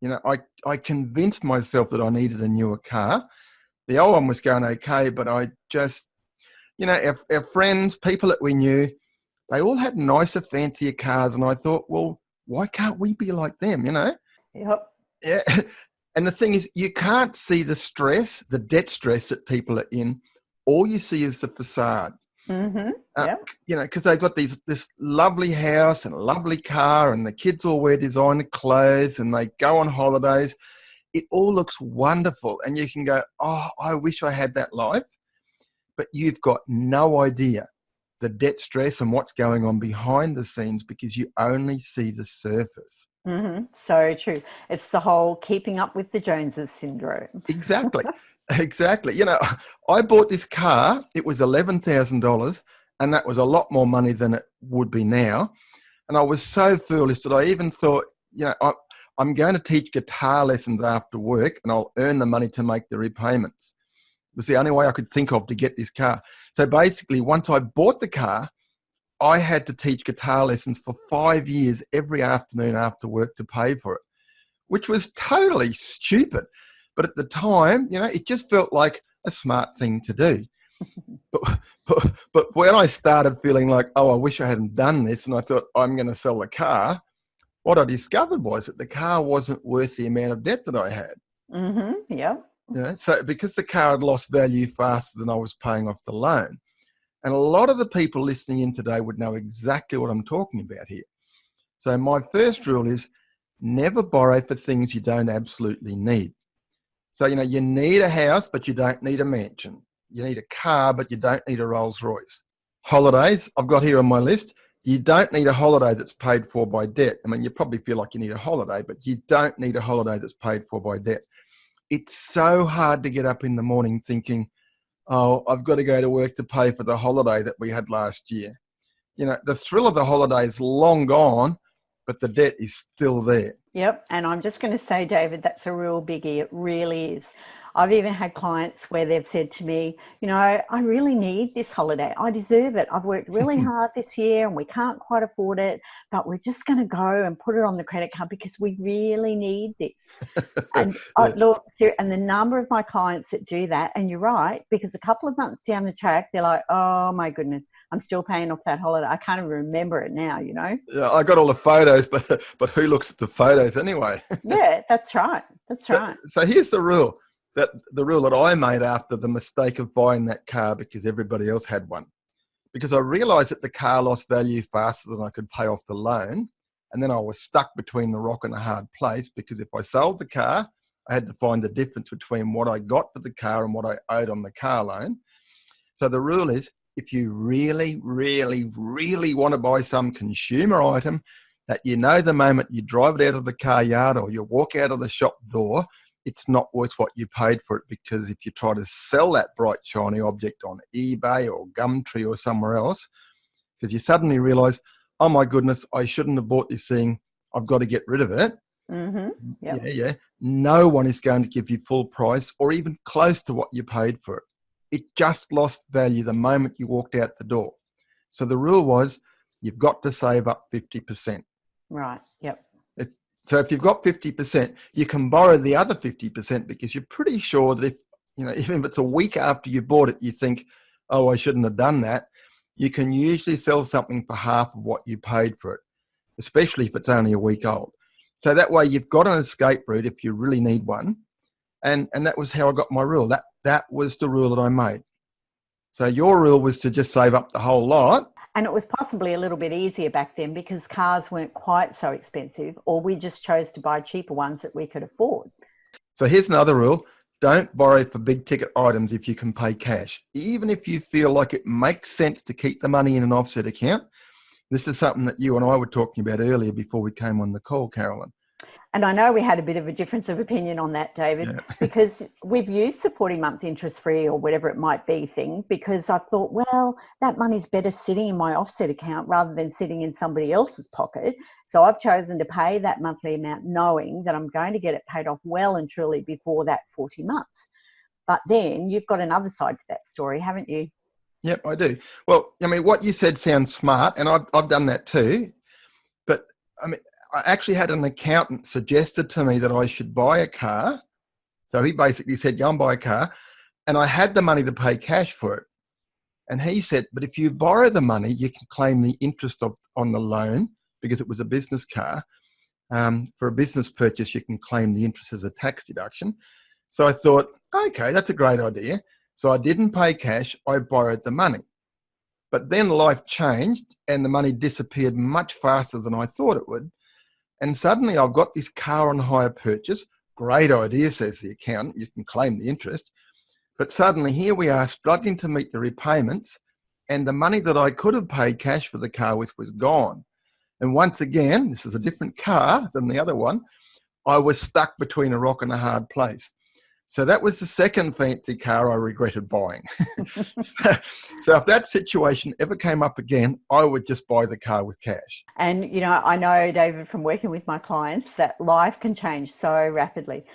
I convinced myself that I needed a newer car. The old one was going okay, but I just, our friends, people that we knew, they all had nicer, fancier cars. And I thought, well, why can't we be like them, Yep. Yeah. And the thing is, you can't see the stress, the debt stress that people are in. All you see is the facade. Mm-hmm. Uh, Yep. because they've got this lovely house and a lovely car, and the kids all wear designer clothes and they go on holidays. It all looks wonderful, and you can go, oh, I wish I had that life. But you've got no idea the debt stress and what's going on behind the scenes because you only see the surface. Mm-hmm. So true. It's the whole keeping up with the Joneses syndrome. Exactly. Exactly. I bought this car. It was $11,000, and that was a lot more money than it would be now. And I was so foolish that I even thought, I'm going to teach guitar lessons after work, and I'll earn the money to make the repayments. It was the only way I could think of to get this car. So basically, once I bought the car, I had to teach guitar lessons for 5 years every afternoon after work to pay for it, which was totally stupid. But at the time, it just felt like a smart thing to do. But, but when I started feeling like, oh, I wish I hadn't done this, and I thought I'm going to sell the car, what I discovered was that the car wasn't worth the amount of debt that I had. Mm-hmm. Yep. So because the car had lost value faster than I was paying off the loan. And a lot of the people listening in today would know exactly what I'm talking about here. So my first rule is never borrow for things you don't absolutely need. So, you need a house, but you don't need a mansion. You need a car, but you don't need a Rolls Royce. Holidays, I've got here on my list. You don't need a holiday that's paid for by debt. I mean, you probably feel like you need a holiday, but you don't need a holiday that's paid for by debt. It's so hard to get up in the morning thinking, oh, I've got to go to work to pay for the holiday that we had last year. The thrill of the holiday is long gone, but the debt is still there. Yep. And I'm just going to say, David, that's a real biggie. It really is. I've even had clients where they've said to me, I really need this holiday. I deserve it. I've worked really hard this year and we can't quite afford it, but we're just going to go and put it on the credit card because we really need this. And look, and the number of my clients that do that, and you're right, because a couple of months down the track, they're like, oh my goodness, I'm still paying off that holiday. I can't even remember it now, Yeah, I got all the photos, but who looks at the photos anyway? Yeah, that's right. That's right. So here's the rule that I made after the mistake of buying that car because everybody else had one. Because I realized that the car lost value faster than I could pay off the loan. And then I was stuck between the rock and a hard place because if I sold the car, I had to find the difference between what I got for the car and what I owed on the car loan. So the rule is, if you really, really, really want to buy some consumer item that the moment you drive it out of the car yard or you walk out of the shop door, it's not worth what you paid for it, because if you try to sell that bright, shiny object on eBay or Gumtree or somewhere else, because you suddenly realize, oh my goodness, I shouldn't have bought this thing, I've got to get rid of it. Mm-hmm. Yep. Yeah. No one is going to give you full price or even close to what you paid for it. It just lost value the moment you walked out the door. So the rule was, you've got to save up 50%. Right. Yep. So if you've got 50%, you can borrow the other 50% because you're pretty sure that even if it's a week after you bought it, you think, oh, I shouldn't have done that. You can usually sell something for half of what you paid for it, especially if it's only a week old. So that way you've got an escape route if you really need one. And that was how I got my rule. That was the rule that I made. So your rule was to just save up the whole lot. And it was possibly a little bit easier back then because cars weren't quite so expensive, or we just chose to buy cheaper ones that we could afford. So here's another rule. Don't borrow for big ticket items if you can pay cash, even if you feel like it makes sense to keep the money in an offset account. This is something that you and I were talking about earlier before we came on the call, Carolyn. And I know we had a bit of a difference of opinion on that, David, because we've used the 40-month interest-free or whatever it might be thing, because I thought, well, that money's better sitting in my offset account rather than sitting in somebody else's pocket. So I've chosen to pay that monthly amount knowing that I'm going to get it paid off well and truly before that 40 months. But then you've got another side to that story, haven't you? Yep, I do. Well, I mean, what you said sounds smart, and I've done that too. But I mean, I actually had an accountant suggested to me that I should buy a car. So he basically said, go and buy a car. And I had the money to pay cash for it. And he said, but if you borrow the money, you can claim the interest on the loan because it was a business car. For a business purchase, you can claim the interest as a tax deduction. So I thought, okay, that's a great idea. So I didn't pay cash, I borrowed the money. But then life changed and the money disappeared much faster than I thought it would. And suddenly I've got this car on hire purchase. Great idea, says the accountant. You can claim the interest. But suddenly here we are struggling to meet the repayments, and the money that I could have paid cash for the car with was gone. And once again, this is a different car than the other one. I was stuck between a rock and a hard place. So that was the second fancy car I regretted buying. So if that situation ever came up again, I would just buy the car with cash. And, I know, David, from working with my clients, that life can change so rapidly.